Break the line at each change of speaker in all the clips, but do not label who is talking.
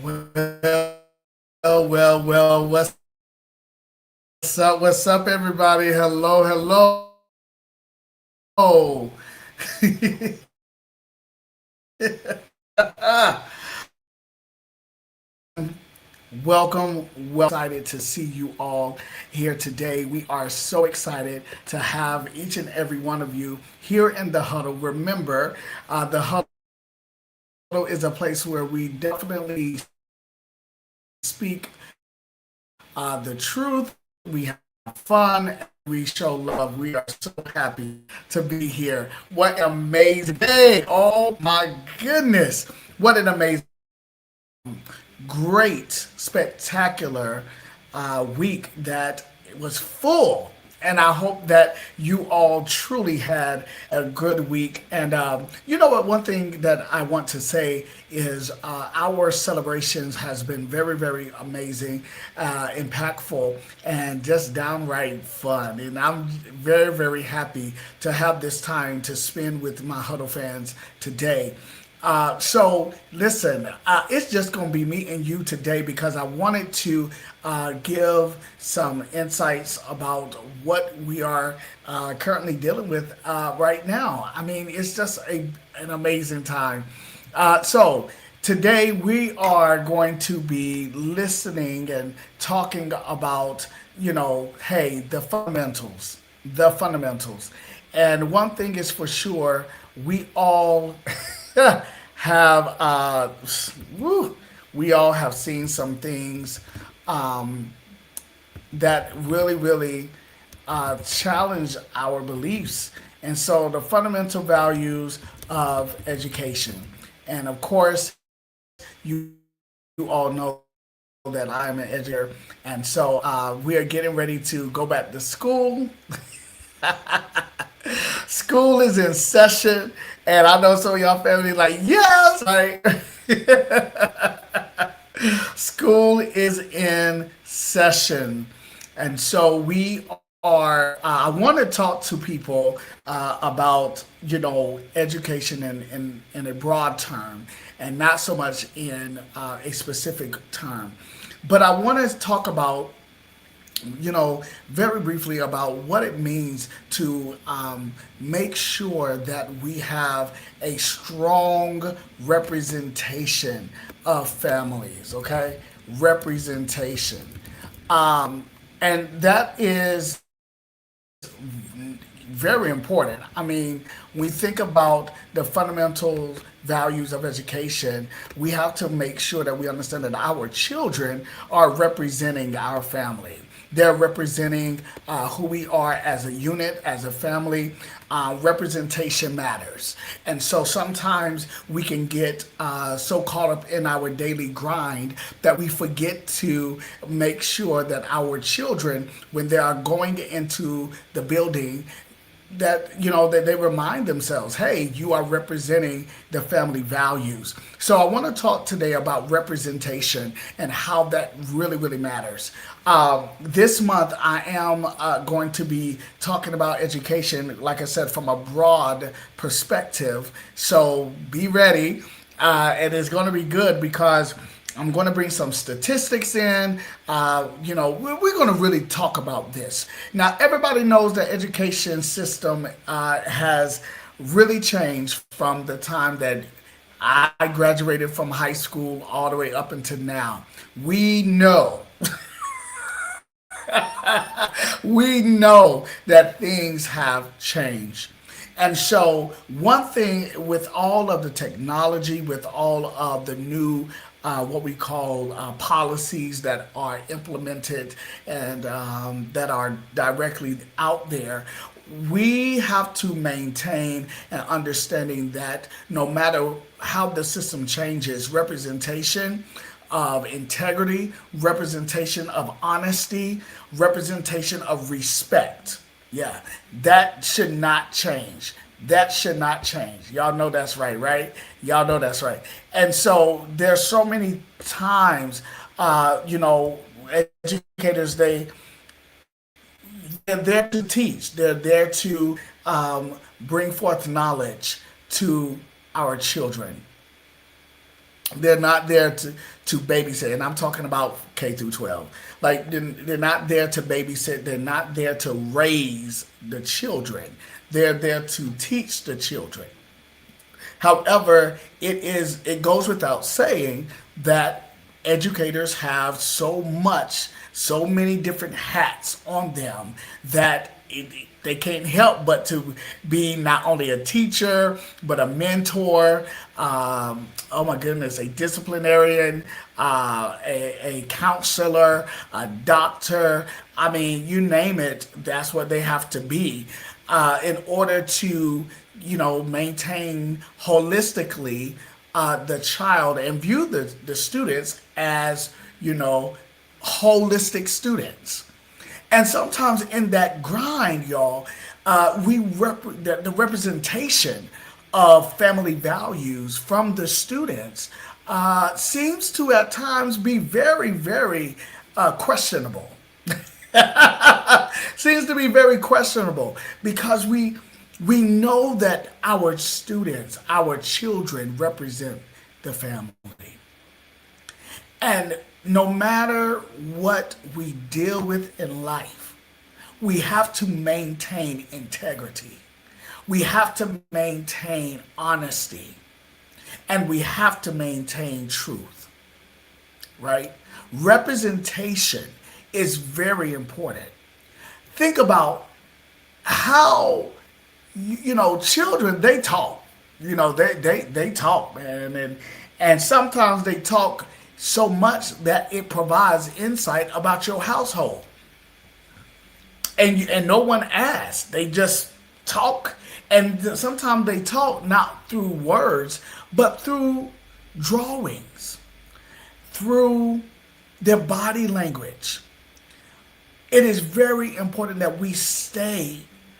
Well, well. What's up, everybody? Hello, hello. Welcome. Excited to see you all here today. We are so excited to have each and every one of you here in the huddle. Remember, the huddle is a place where we definitely speak the truth. We have fun. We show love. We are so happy to be here. What an amazing day! Oh my goodness! What an amazing, great, spectacular week that was full. And I hope that you all truly had a good week. And you know what? One thing that I want to say is our celebrations has been very, very amazing, impactful, and just downright fun. And I'm very, very happy to have this time to spend with my Huddle fans today. So listen, it's just going to be me and you today because I wanted to give some insights about what we are currently dealing with right now. I mean, it's just an amazing time. So today we are going to be listening and talking about, hey, the fundamentals. And one thing is for sure, we all have woo, we all have seen some things um, that really challenge our beliefs, and so the fundamental values of education. And of course, you, you all know that I'm an educator, and so we are getting ready to go back to school. School is in session, and I know some of y'all family like, yes, right? School is in session, and so we are. I want to talk to people about education in a broad term, and not so much in a specific term. But I want to talk about very briefly about what it means to make sure that we have a strong representation of families, okay? Representation. And that is very important. I mean, when we think about the fundamental values of education, we have to make sure that we understand that our children are representing our family. They're representing who we are as a unit, as a family. Representation matters. And so sometimes we can get so caught up in our daily grind that we forget to make sure that our children, when they are going into the building, that they remind themselves, hey, you are representing the family values. So I want to talk today about representation and how that really matters. This month I am going to be talking about education, like I said, from a broad perspective. So be ready. And it's going to be good because I'm going to bring some statistics in. We're going to really talk about this. Now, everybody knows the education system has really changed from the time that I graduated from high school all the way up until now. We know, we know that things have changed. And so, one thing with all of the technology, with all of the new what we call policies that are implemented and that are directly out there, we have to maintain an understanding that no matter how the system changes, representation of integrity, representation of honesty, representation of respect. Yeah, that should not change. That should not change. Y'all know that's right, right? Y'all know that's right. And so there's so many times, educators they're there to teach. They're there to bring forth knowledge to our children. They're not there to babysit, and I'm talking about K through 12. Like they're not there to babysit. They're not there to raise the children. They're there to teach the children. However, it goes without saying that educators have so many different hats on them that they can't help but to be not only a teacher but a mentor. Oh my goodness, a disciplinarian, a counselor, a doctor. I mean, you name it. That's what they have to be in order to maintain holistically the child and view the students as holistic students. And sometimes in that grind, y'all, the representation of family values from the students seems to at times be very, very questionable. Seems to be very questionable because we know that our students, our children represent the family. And no matter what we deal with in life, we have to maintain integrity. We have to maintain honesty. And we have to maintain truth, right? Representation is very important. Think about how children, they talk. They talk, man, and sometimes they talk so much that it provides insight about your household. And no one asks. They just talk, and sometimes they talk not through words, but through drawings, through their body language. It is very important that we stay,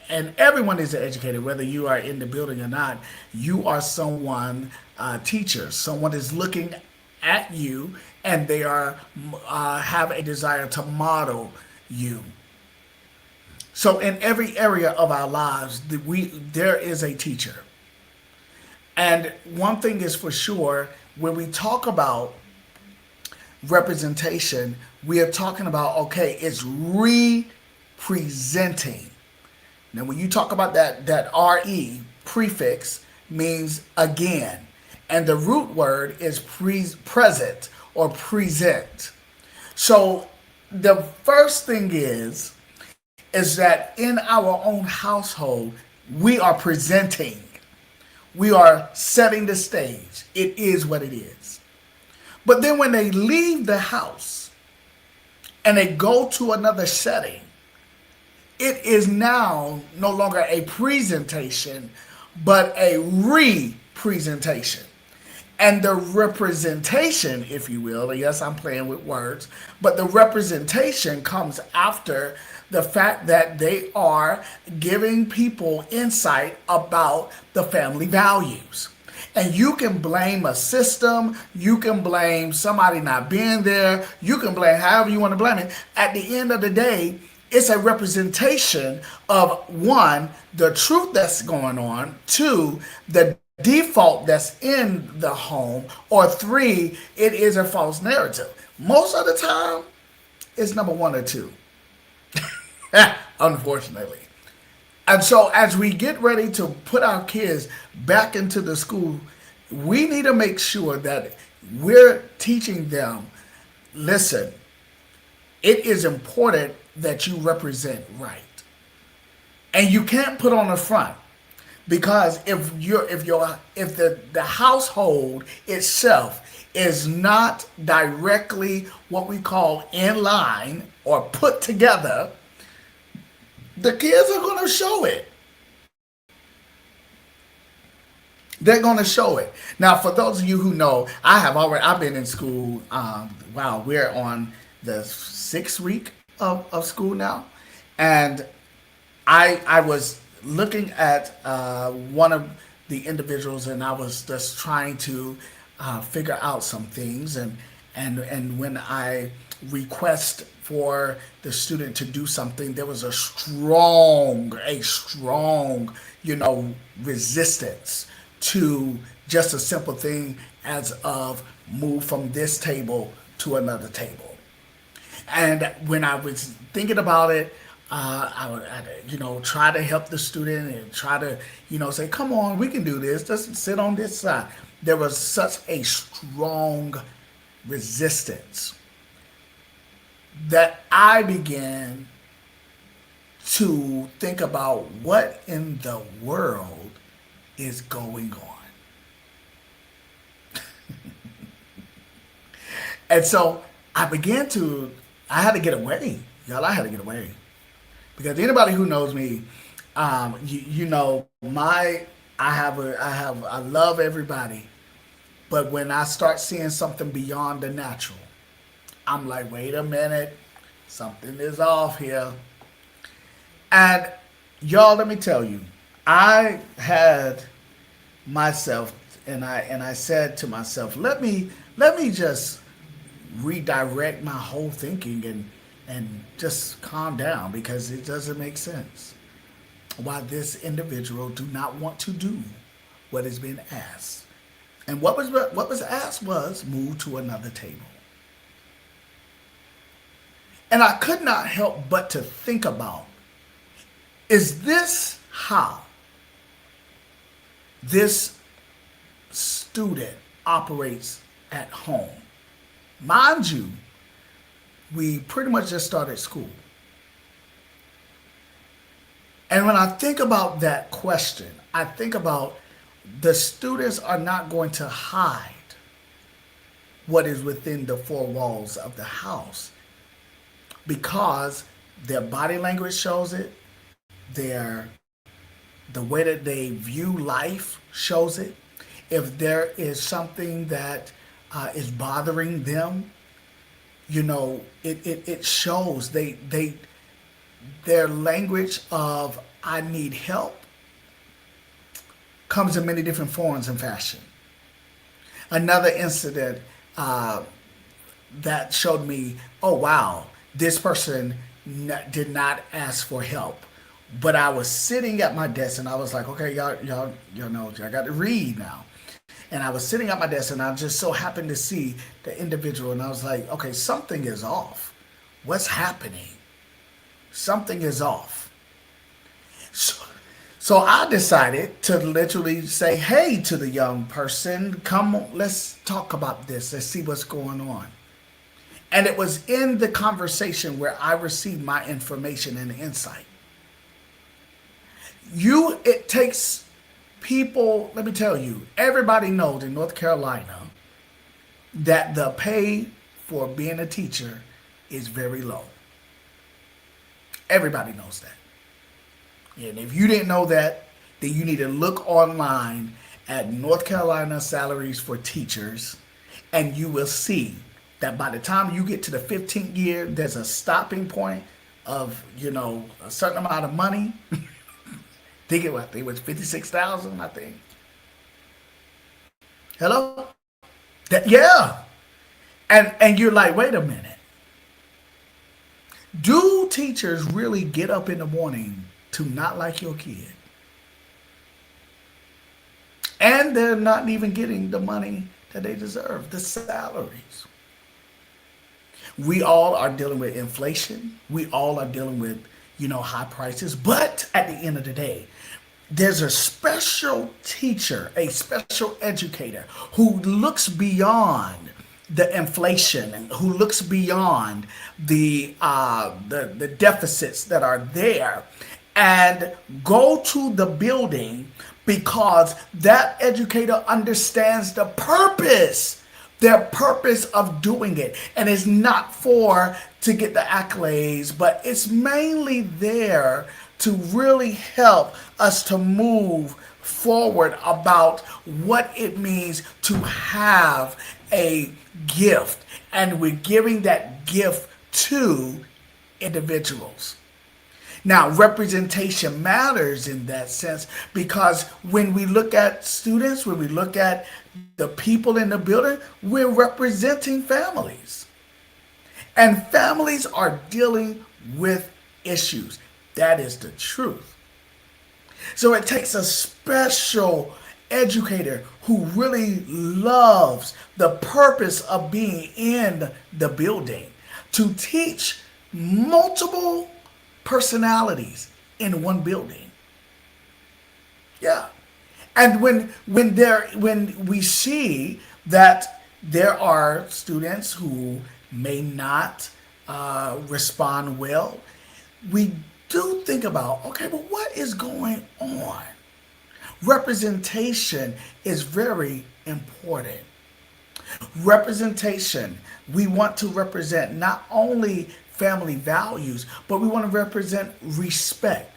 and everyone is an educator, whether you are in the building or not. You are someone, teacher. Someone is looking at you, and they are have a desire to model you. So in every area of our lives, there is a teacher. And one thing is for sure, when we talk about representation, we are talking about, okay, it's representing. Now, when you talk about that RE prefix means again, and the root word is present or present. So the first thing is that in our own household, we are presenting. We are setting the stage. It is what it is. But then when they leave the house and they go to another setting, it is now no longer a presentation, but a representation. And the representation, if you will, yes, I'm playing with words, but the representation comes after the fact that they are giving people insight about the family values. And you can blame a system, you can blame somebody not being there, you can blame however you want to blame it. At the end of the day, it's a representation of one, the truth that's going on, two, the default that's in the home, or three, it is a false narrative. Most of the time, it's number one or two, unfortunately. And so as we get ready to put our kids back into the school, we need to make sure that we're teaching them, listen, it is important that you represent right. And you can't put on the front. Because if the household itself is not directly what we call in line or put together, the kids are going to show it. They're going to show it. Now, for those of you who know, I've been in school. Wow, we're on the 6th week of school now, and I was looking at one of the individuals, and I was just trying to figure out some things, and when I request for the student to do something, there was a strong, resistance to just a simple thing as of move from this table to another table. And when I was thinking about it, try to help the student and try to, say, come on, we can do this. Just sit on this side. There was such a strong resistance that I began to think about what in the world is going on. And so I had to get away. Y'all, I had to get away. Because anybody who knows me, I love everybody. But when I start seeing something beyond the natural, I'm like, wait a minute, something is off here. And y'all, let me tell you, I had myself, and I said to myself, let me just redirect my whole thinking and just calm down, because it doesn't make sense why this individual do not want to do what is being asked. And what was asked was move to another table. And I could not help but to think about, is this how this student operates at home? Mind you, we pretty much just started school. And when I think about that question, I think about the students are not going to hide what is within the four walls of the house, because their body language shows it, their the way that they view life shows it. If there is something that is bothering them, it shows. Their language of I need help comes in many different forms and fashion. Another incident that showed me, oh wow, this person did not ask for help. But I was sitting at my desk and I was like, okay, y'all know, I got to read now. And I was sitting at my desk and I just so happened to see the individual and I was like, okay, something is off. What's happening? Something is off. So I decided to literally say, hey, to the young person, come on, let's talk about this. Let's see what's going on. And it was in the conversation where I received my information and insight. It takes people, let me tell you, everybody knows in North Carolina that the pay for being a teacher is very low. Everybody knows that. And if you didn't know that, then you need to look online at North Carolina salaries for teachers, and you will see that by the time you get to the 15th year, there's a stopping point of, a certain amount of money. I think it was 56,000, I think. Hello? Yeah. And you're like, wait a minute. Do teachers really get up in the morning to not like your kid? And they're not even getting the money that they deserve, the salaries. We all are dealing with inflation. We all are dealing with, high prices. But at the end of the day, there's a special teacher, a special educator who looks beyond the inflation and who looks beyond the deficits that are there and go to the building, because that educator understands their purpose of doing it. And it's not to get the accolades, but it's mainly there to really help us to move forward about what it means to have a gift. And we're giving that gift to individuals. Now, representation matters in that sense, because when we look at students, when we look at the people in the building, we're representing families. And families are dealing with issues. That is the truth. So it takes a special educator who really loves the purpose of being in the building to teach multiple personalities in one building. Yeah. And when we see that there are students who may not respond well, we do think about, okay, but what is going on? Representation is very important. Representation, we want to represent not only family values, but we want to represent respect.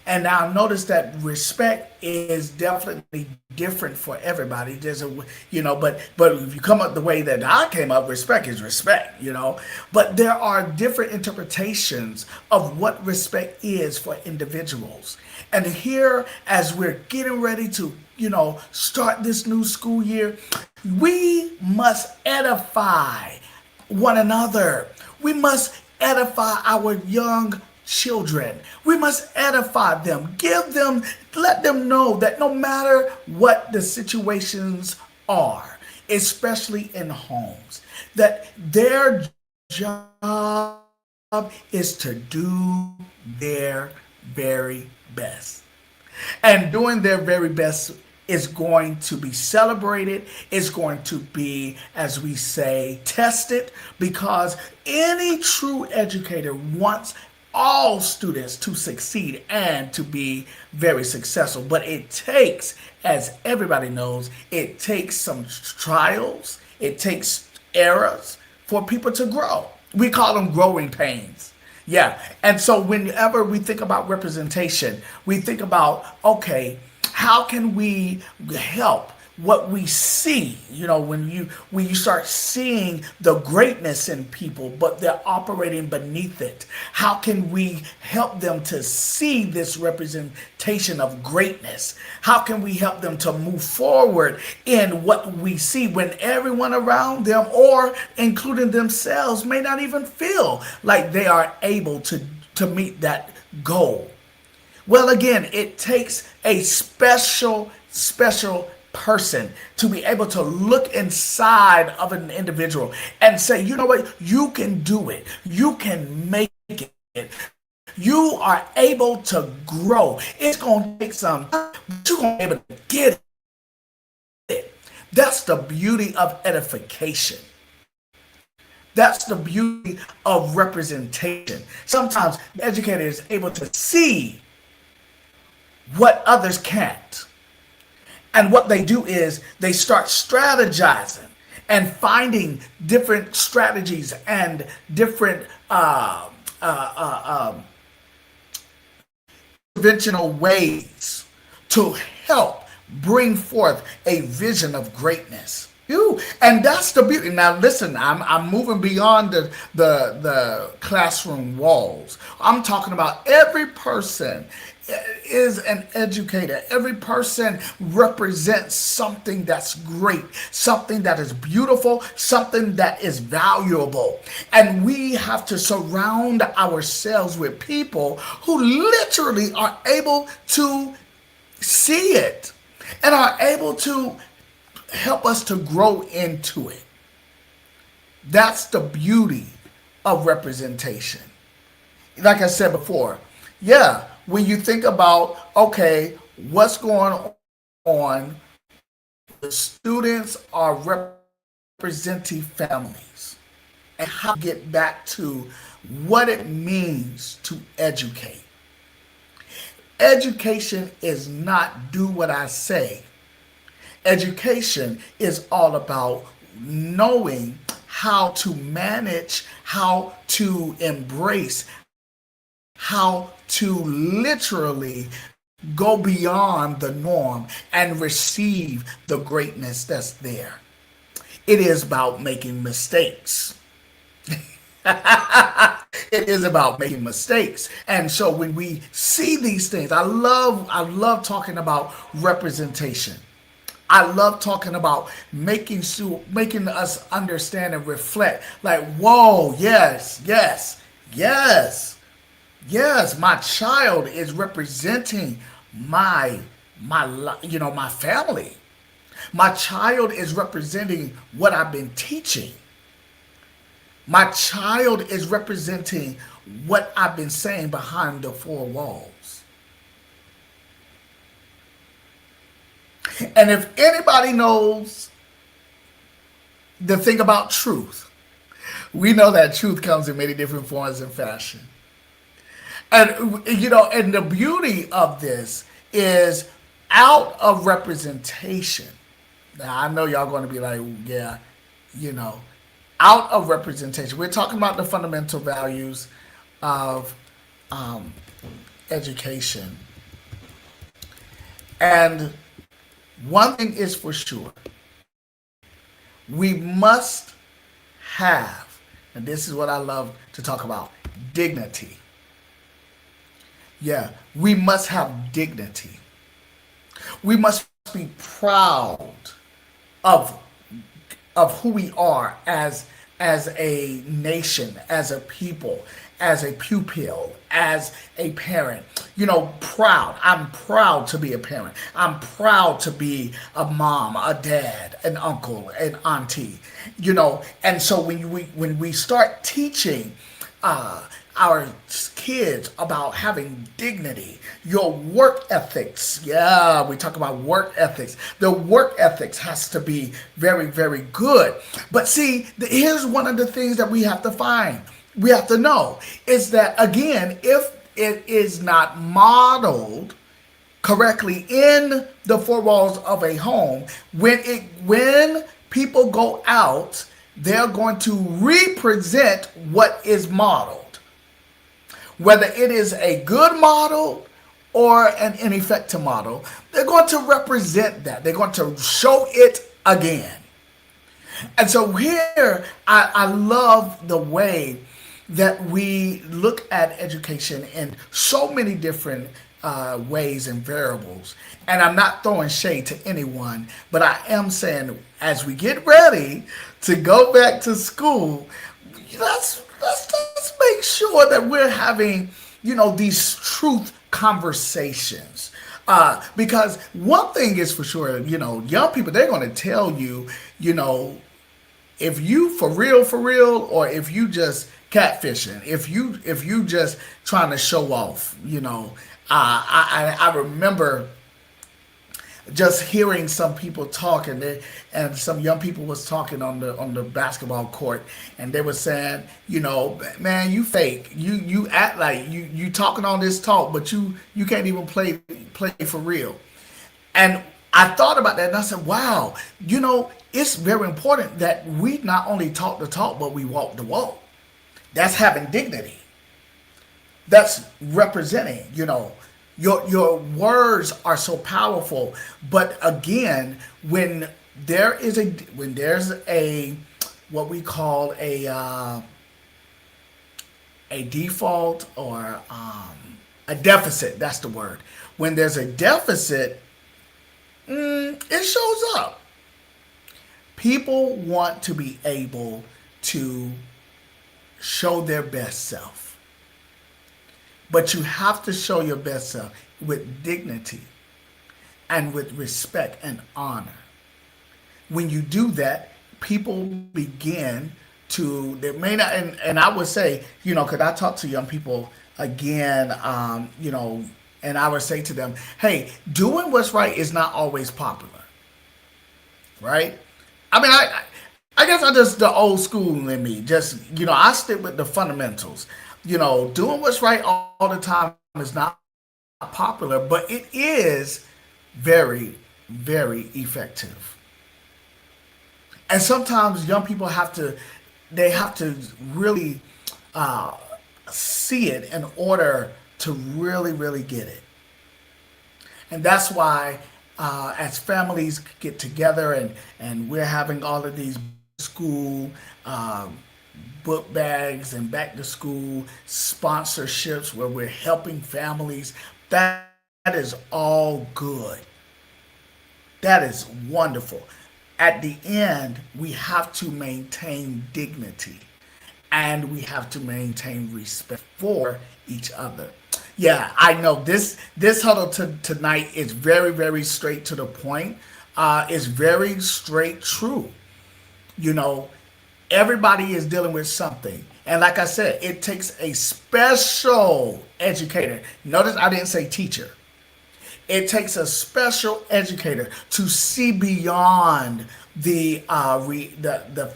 And now notice that respect is definitely different for everybody. There's a, but if you come up the way that I came up, respect is respect. But there are different interpretations of what respect is for individuals. And here, as we're getting ready to, start this new school year, we must edify one another. We must edify our young children. We must edify them, let them know that no matter what the situations are, especially in homes, that their job is to do their very best. And doing their very best is going to be celebrated, is going to be, as we say, tested, because any true educator wants all students to succeed and to be very successful. But it takes, as everybody knows, it takes some trials, it takes errors for people to grow. We call them growing pains. Yeah. And so whenever we think about representation, we think about, okay, how can we help what we see, when you start seeing the greatness in people, but they're operating beneath it. How can we help them to see this representation of greatness? How can we help them to move forward in what we see when everyone around them, or including themselves, may not even feel like they are able to meet that goal? Well, again, it takes a special person to be able to look inside of an individual and say, you know what, you can do it. You can make it. You are able to grow. It's going to take some time, but you're going to be able to get it. That's the beauty of edification. That's the beauty of representation. Sometimes the educator is able to see what others can't. And what they do is they start strategizing and finding different strategies and different conventional ways to help bring forth a vision of greatness. And that's the beauty. Now, listen, I'm moving beyond the classroom walls. I'm talking about every person is an educator. Every person represents something that's great, something that is beautiful, something that is valuable. And we have to surround ourselves with people who literally are able to see it and are able to help us to grow into it. That's the beauty of representation. Like I said before, yeah, when you think about, okay, what's going on, the students are representing families, and how to get back to what it means to educate. Education is not do what I say. Education is all about knowing how to manage, how to embrace, how to literally go beyond the norm and receive the greatness that's there. It is about making mistakes. It is about making mistakes. And so when we see these things, I love talking about representation. I love talking about making us understand and reflect. Like, whoa, yes, yes, yes, yes. My child is representing my family. My child is representing what I've been teaching. My child is representing what I've been saying behind the four walls. And if anybody knows the thing about truth, we know that truth comes in many different forms and fashion. And and the beauty of this is out of representation. Now I know y'all going to be like, yeah, you know, out of representation. We're talking about the fundamental values of um, education. And one thing is for sure, we must have, and this is what I love to talk about, dignity. Yeah, we must have dignity. We must be proud of who we are as a nation, as a people, as a pupil, as a parent. Proud. I'm proud to be a parent. I'm proud to be a mom, a dad, an uncle, an auntie. And so when we start teaching uh, our kids about having dignity, your work ethics. Yeah, we talk about work ethics. The work ethics has to be very, very good. But see, here's one of the things that we have to find. We have to know is that, again, if it is not modeled correctly in the four walls of a home, when people go out, they're going to represent what is modeled. Whether it is a good model or an ineffective model, they're going to represent that. They're going to show it again. And so here, I love the way that we look at education in so many different ways and variables. And I'm not throwing shade to anyone, but I am saying as we get ready to go back to school, let's make sure that we're having, these truth conversations. Because one thing is for sure, young people, they're going to tell you, if you for real, or if you just catfishing, if you just trying to show off, I remember just hearing some people talking, and some young people was talking on the basketball court, and they were saying, man, you fake, you act like you talking all this talk, but you can't even play for real. And I thought about that, and I said, wow, it's very important that we not only talk the talk, but we walk the walk. That's having dignity. That's representing, your words are so powerful. But again, when there's a what we call a default, or a deficit, that's the word. When there's a deficit, it shows up. People want to be able to show their best self. But you have to show your best self with dignity and with respect and honor. When you do that, people begin to, they may not, and I would say, because I talk to young people again, and I would say to them, hey, doing what's right is not always popular, right? I mean, I guess I just the old school in me. Just I stick with the fundamentals. Doing what's right all the time is not popular, but it is very, very effective. And sometimes young people they have to really uh, see it in order to really, really get it. And that's why, as families get together, and we're having all of these school book bags and back to school sponsorships where we're helping families, that is all good. That is wonderful. At the end, we have to maintain dignity, and we have to maintain respect for each other. Yeah, I know this huddle tonight is very, very straight to the point. is very straight true. You know, everybody is dealing with something. And like I said, it takes a special educator. Notice I didn't say teacher. It takes a special educator to see beyond the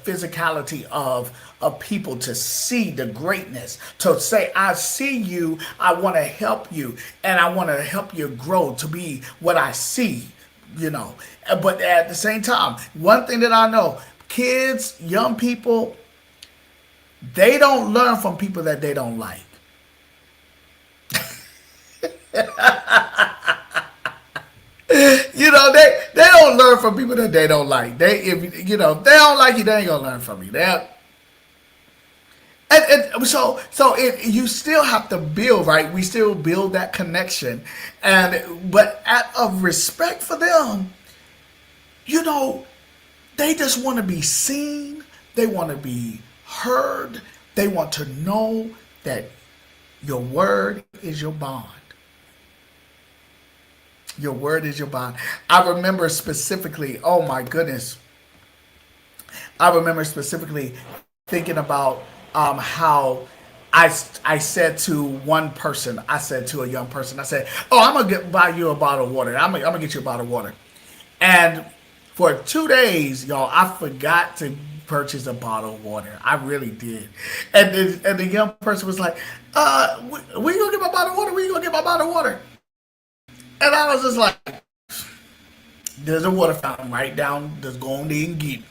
physicality of people, to see the greatness, to say, I see you, I want to help you, and I want to help you grow to be what I see, you know. But at the same time, one thing that I know, kids, young people, they don't learn from people that they don't like. You know, they don't learn from people that they don't like. They, if you know, if they don't like you, they ain't gonna learn from you. And so you still have to build, right? We still build that connection, and but out of respect for them, you know, they just want to be seen. They want to be heard. They want to know that your word is your bond. Your word is your bond. I remember specifically, oh my goodness, I remember specifically thinking about how I said to one person, I said to a young person, I said, "Oh, I'm gonna buy you a bottle of water. I'm gonna get you a bottle of water." And for 2 days, y'all, I forgot to purchase a bottle of water. I really did. And the young person was like, where you gonna get my bottle of water? Where you gonna get my bottle of water? And I was just like, there's a water fountain right down, just go on there and get it.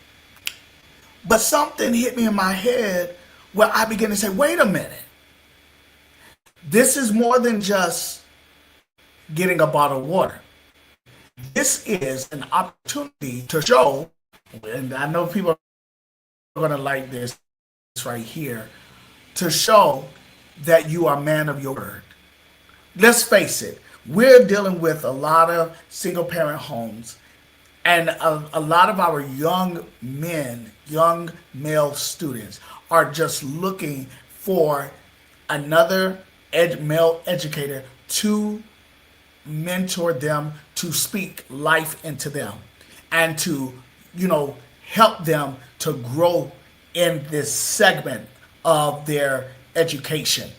But something hit me in my head where I began to say, wait a minute. This is more than just getting a bottle of water. This is an opportunity to show, and I know people are going to like this right here, to show that you are a man of your word. Let's face it, we're dealing with a lot of single parent homes, and a lot of our young men, young male students, are just looking for another male educator to mentor them, to speak life into them, and to, you know, help them to grow in this segment of their education.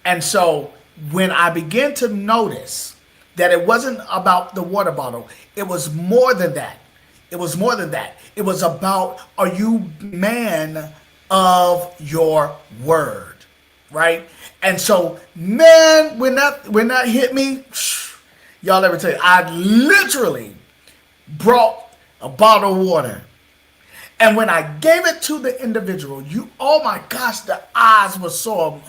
And so when I began to notice that it wasn't about the water bottle, it was more than that. It was more than that. It was about, are you man of your word, right? And so, man, when that hit me, y'all let me tell you, I literally brought a bottle of water. And when I gave it to the individual, oh my gosh, the eyes were so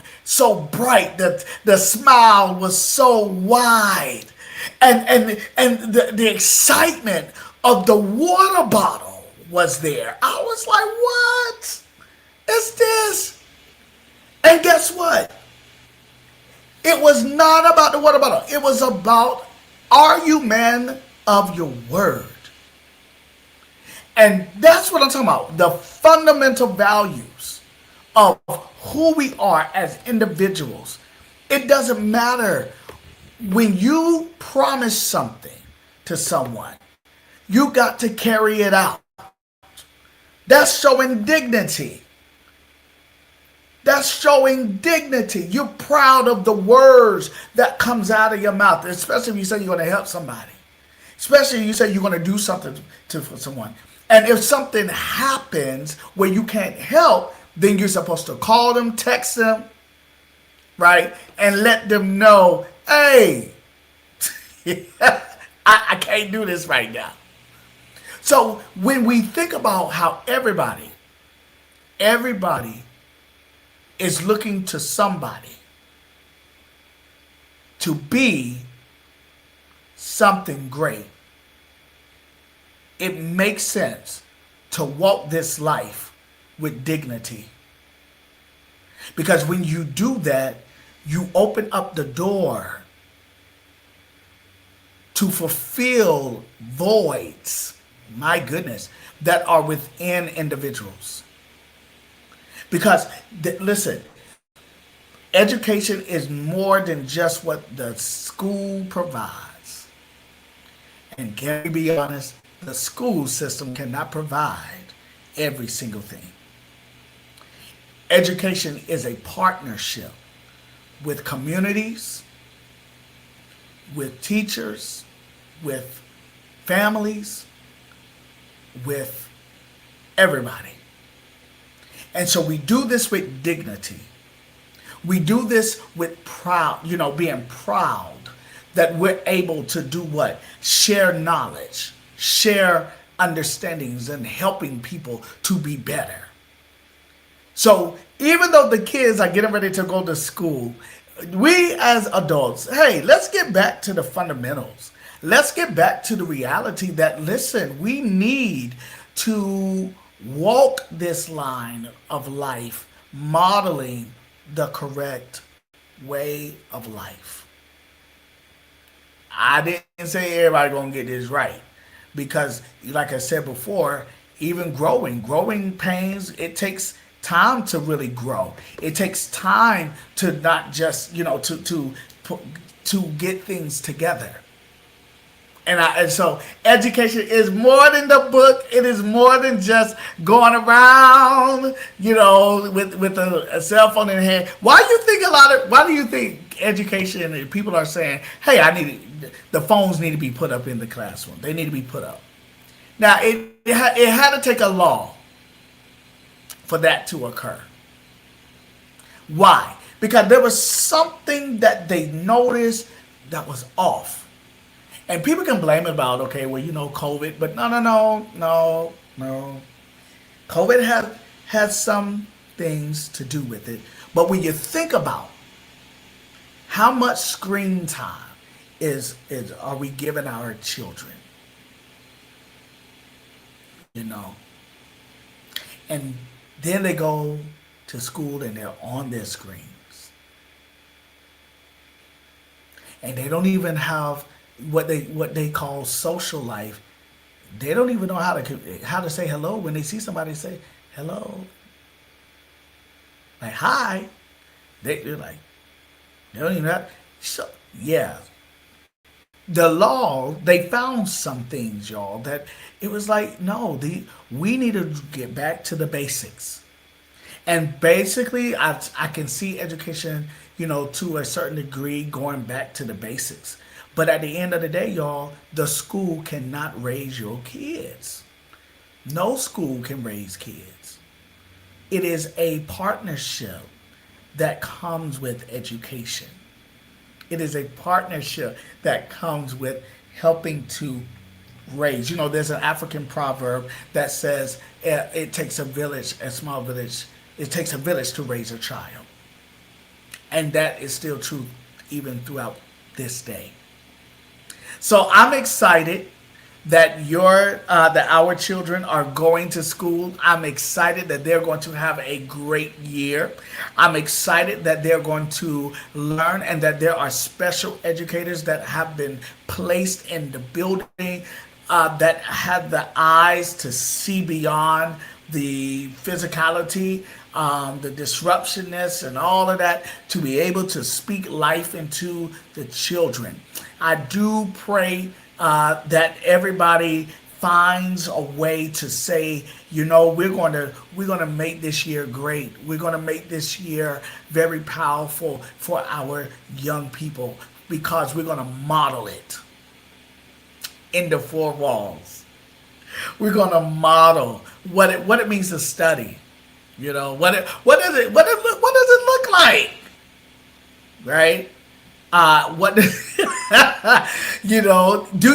bright, the smile was so wide, and the excitement of the water bottle was there. I was like, what is this? And guess what? It was not about the water bottle. It was about, are you man of your word? And that's what I'm talking about. The fundamental values of who we are as individuals. It doesn't matter when you promise something to someone, you got to carry it out. That's showing dignity. That's showing dignity. You're proud of the words that comes out of your mouth, especially if you say you're going to help somebody. Especially if you say you're going to do something for someone. And if something happens where you can't help, then you're supposed to call them, text them, right? And let them know, hey, I can't do this right now. So when we think about how everybody is looking to somebody to be something great, it makes sense to walk this life with dignity. Because when you do that, you open up the door to fulfill voids, my goodness, that are within individuals. Because, listen, education is more than just what the school provides. And can we be honest? the school system cannot provide every single thing. Education is a partnership with communities, with teachers, with families, with everybody. And so we do this with dignity. We do this with proud, being proud that we're able to do what? Share knowledge, share understandings, and helping people to be better. So even though the kids are getting ready to go to school, we as adults, hey, let's get back to the fundamentals. Let's get back to the reality that, listen, we need to walk this line of life, modeling the correct way of life. I didn't say everybody gonna get this right because, like I said before, even growing pains, it takes time to really grow. It takes time to not just to get things together. And so education is more than the book. It is more than just going around, with a cell phone in hand. Why do you think education and people are saying, hey, the phones need to be put up in the classroom. They need to be put up. Now, it had to take a law for that to occur. Why? Because there was something that they noticed that was off. And people can blame it about, okay, well, COVID, but no. COVID has some things to do with it. But when you think about how much screen time are we giving our children, and then they go to school and they're on their screens. And they don't even have what they call social life. They don't even know how to say hello when they see somebody say hello, like hi. They're like, they don't even have. So yeah, the law, they found some things, y'all, that it was like, no, we need to get back to the basics. And basically, I can see education, to a certain degree going back to the basics. But at the end of the day, y'all, the school cannot raise your kids. No school can raise kids. It is a partnership that comes with education. It is a partnership that comes with helping to raise. There's an African proverb that says it takes a small village, it takes a village to raise a child. And that is still true even throughout this day. So I'm excited that our children are going to school. I'm excited that they're going to have a great year. I'm excited that they're going to learn and that there are special educators that have been placed in the building that have the eyes to see beyond the physicality, the disruptionness, and all of that, to be able to speak life into the children. I do pray that everybody finds a way to say, we're going to make this year great. We're going to make this year very powerful for our young people because we're going to model it in the four walls. We're going to model what it means to study. What does it look like? Right? What do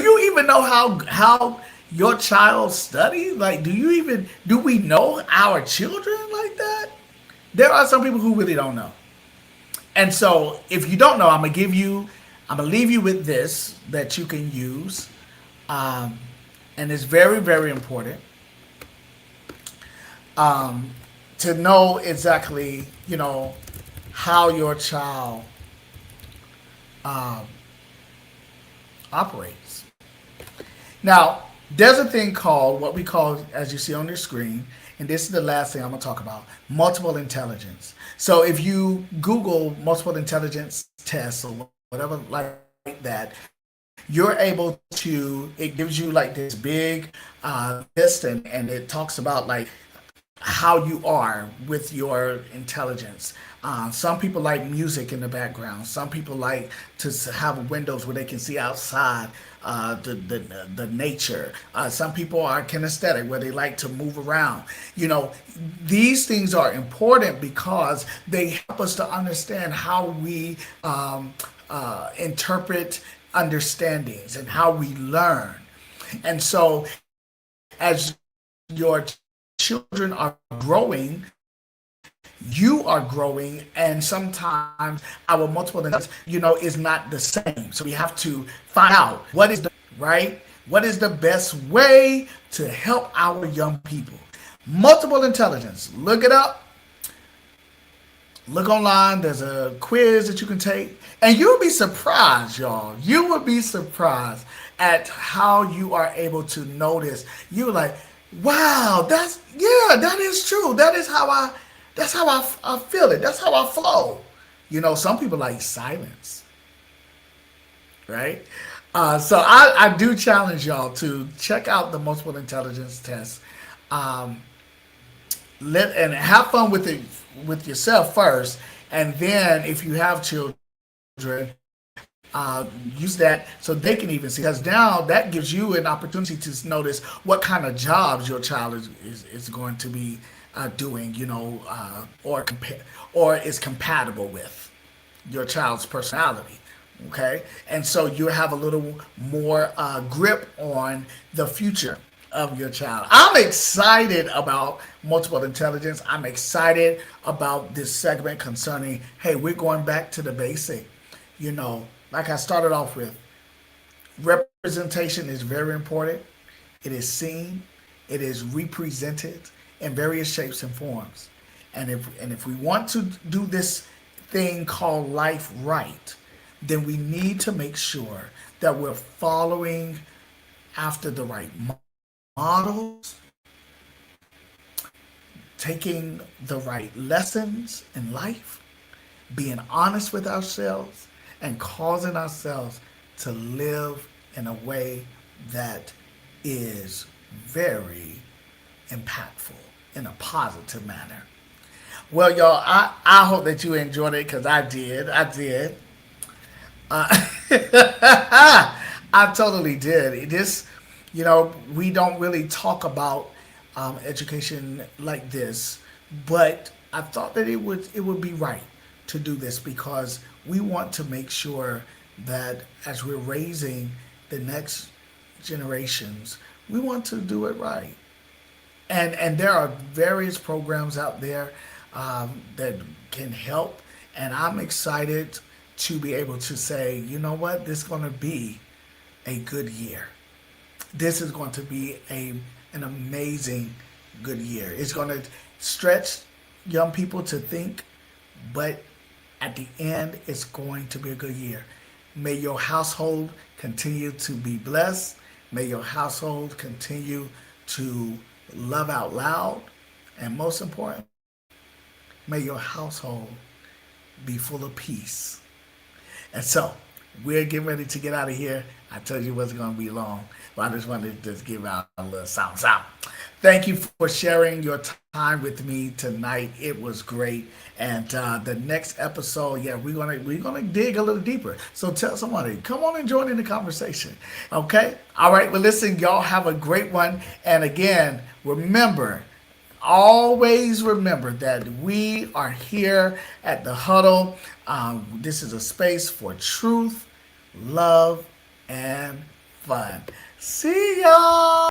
you even know how your child studies? Like, do we know our children like that? There are some people who really don't know. And so if you don't know, I'm gonna leave you with this that you can use. And it's very, very important to know exactly, how your child operates. Now, there's a thing called, what we call, as you see on your screen, and this is the last thing I'm going to talk about, multiple intelligence. So if you Google multiple intelligence tests or whatever like that, you're able to, it gives you like this big list, and it talks about like how you are with your intelligence. Some people like music in the background. Some people like to have windows where they can see outside the nature. Some people are kinesthetic where they like to move around. You know, these things are important because they help us to understand how we interpret understandings and how we learn. And so, as your children are growing, you are growing, and sometimes our multiple intelligence, is not the same. So we have to find out what is the right, what is the best way to help our young people. Multiple intelligence. Look it up. Look online. There's a quiz that you can take, and you'll be surprised, y'all. You will be surprised at how you are able to notice. You're like, wow, that is true. That's how I feel it. That's how I flow. Some people like silence, right? So I do challenge y'all to check out the multiple intelligence test. Um, and have fun with it with yourself first, and then if you have children, use that so they can even see. Because now that gives you an opportunity to notice what kind of jobs your child is going to be doing, or is compatible with your child's personality. Okay, and so you have a little more grip on the future of your child. I'm excited about multiple intelligence. I'm excited about this segment concerning, hey, we're going back to the basic. Like I started off with, representation is very important. It is seen, it is represented in various shapes and forms. And if we want to do this thing called life right, then we need to make sure that we're following after the right models, taking the right lessons in life, being honest with ourselves, and causing ourselves to live in a way that is very impactful in a positive manner. Well, y'all, I hope that you enjoyed it because I did. I did. I totally did. We don't really talk about education like this, but I thought that it would be right to do this because we want to make sure that as we're raising the next generations, we want to do it right. And there are various programs out there that can help, and I'm excited to be able to say, you know what, this is going to be a good year. This is going to be an amazing good year. It's going to stretch young people to think, but at the end, it's going to be a good year. May your household continue to be blessed. May your household continue to love out loud. And most important, may your household be full of peace. And so, we're getting ready to get out of here. I told you it wasn't going to be long, but I just wanted to just give out a little sound. Thank you for sharing your time with me tonight. It was great. And the next episode, yeah, we're gonna dig a little deeper. So tell somebody, come on and join in the conversation. Okay? All right. Well, listen, y'all have a great one. And again, remember, always remember that we are here at the Huddle. This is a space for truth, love, and fun. See y'all.